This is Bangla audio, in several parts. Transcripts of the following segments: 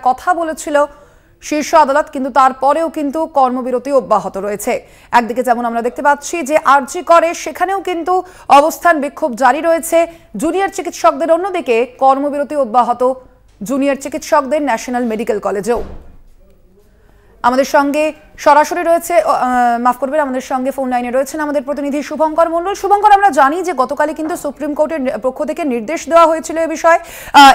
কথা বলেছিল শীর্ষ আদালত, কিন্তু তারপরেও কিন্তু কর্মবিরতি অব্যাহত রয়েছে। একদিকে যেমন আমরা দেখতে পাচ্ছি যে আরজি করে সেখানেও কিন্তু অবস্থান বিক্ষোভ জারি রয়েছে জুনিয়র চিকিৎসকদের, অন্যদিকে কর্মবিরতি অব্যাহত জুনিয়র চিকিৎসকদের ন্যাশনাল মেডিকেল কলেজেও। আমাদের সঙ্গে সরাসরি রয়েছে, মাফ করবেন, আমাদের সঙ্গে ফোন লাইনে রয়েছেন আমাদের প্রতিনিধি শুভঙ্কর মণ্ডল। শুভঙ্কর, আমরা জানি যে গতকালই কিন্তু সুপ্রিম কোর্টের পক্ষ থেকে নির্দেশ দেওয়া হয়েছিল এ বিষয়ে,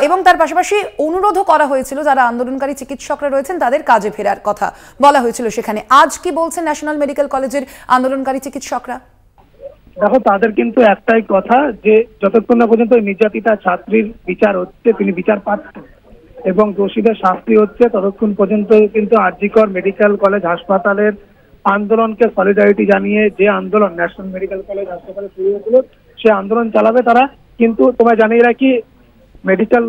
এবং তার পাশাপাশি অনুরোধও করা হয়েছিল যারা আন্দোলনকারী চিকিৎসকরা রয়েছেন তাদের কাজে ফেরার কথা বলা হয়েছিল সেখানে। আজ কি বলছেন ন্যাশনাল মেডিকেল কলেজের আন্দোলনকারী চিকিৎসকরা? দেখো, তাদের কিন্তু একটাই কথা যে যতক্ষণ না পর্যন্ত নির্যাতিতা ছাত্রীর বিচার হচ্ছে, তিনি বিচার পাচ্ছেন এবং দোষীদের শাস্তি হচ্ছে, ততক্ষণ পর্যন্ত কিন্তু আরজিকর মেডিকেল কলেজ হাসপাতালের আন্দোলনকে সলিডারিটি জানিয়ে যে আন্দোলন ন্যাশনাল মেডিকেল কলেজ হাসপাতালে শুরু হয়েছিল সে আন্দোলন চালাবে তারা। কিন্তু তোমায় জানিয়ে রাখি, মেডিকেল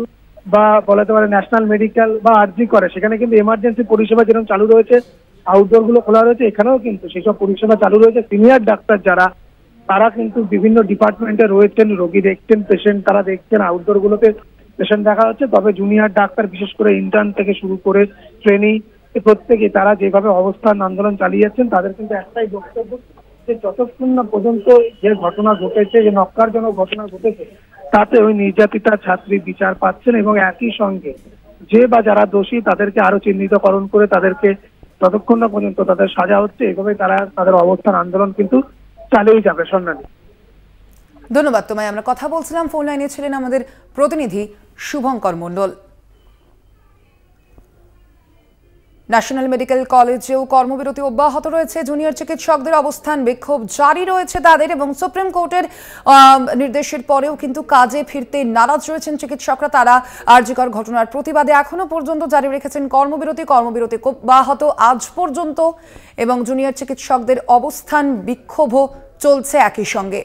বা বলাতে পারে ন্যাশনাল মেডিকেল বা আরজি করে সেখানে কিন্তু এমার্জেন্সি পরিষেবা যেরকম চালু রয়েছে, আউটডোর গুলো খোলা রয়েছে, এখানেও কিন্তু সেসব পরিষেবা চালু রয়েছে। সিনিয়র ডাক্তার যারা তারা কিন্তু বিভিন্ন ডিপার্টমেন্টে রয়েছেন, রোগী দেখছেন, পেশেন্ট তারা দেখছেন, আউটডোর গুলোতে পেশেন্ট দেখা হচ্ছে। তবে জুনিয়র ডাক্তার বিশেষ করে ইন্টার্ন থেকে শুরু করে ট্রেনি প্রত্যেকে তারা যেভাবে অবস্থান আন্দোলন চালিয়ে যাচ্ছেন, তাদের কিন্তু একটাই বক্তব্য যে যতক্ষণ না পর্যন্ত যে ঘটনা ঘটেছে, যে নক্কারজনক ঘটনা ঘটেছে, তাতে ওই নির্যাতিতা ছাত্রী বিচার পাচ্ছেন এবং একই সঙ্গে যে বা যারা দোষী তাদেরকে আরো চিহ্নিতকরণ করে তাদেরকে ততক্ষণ না পর্যন্ত তাদের সাজা হচ্ছে, এভাবে তারা তাদের অবস্থান আন্দোলন কিন্তু চালিয়ে যাবে। সন্ন্যানী, ধন্যবাদ তোমায়। আমরা কথা বলছিলাম, ফোন লাইনে ছিলেন আমাদের প্রতিনিধি শুভঙ্কর মণ্ডল। ন্যাশনাল মেডিকেল কলেজেও কর্মবিরতি অব্যাহত রয়েছে, জুনিয়র চিকিৎসকদের অবস্থান বিক্ষোভ জারি রয়েছে তাদের, এবং সুপ্রিম কোর্টের নির্দেশের পরেও কিন্তু কাজে ফিরতে নারাজ রয়েছেন চিকিৎসকরা। তারা আরজিকর ঘটনার প্রতিবাদে এখনো পর্যন্ত জারি রেখেছেন কর্মবিরতি অব্যাহত আজ পর্যন্ত, এবং জুনিয়র চিকিৎসকদের অবস্থান বিক্ষোভও চলছে একই সঙ্গে।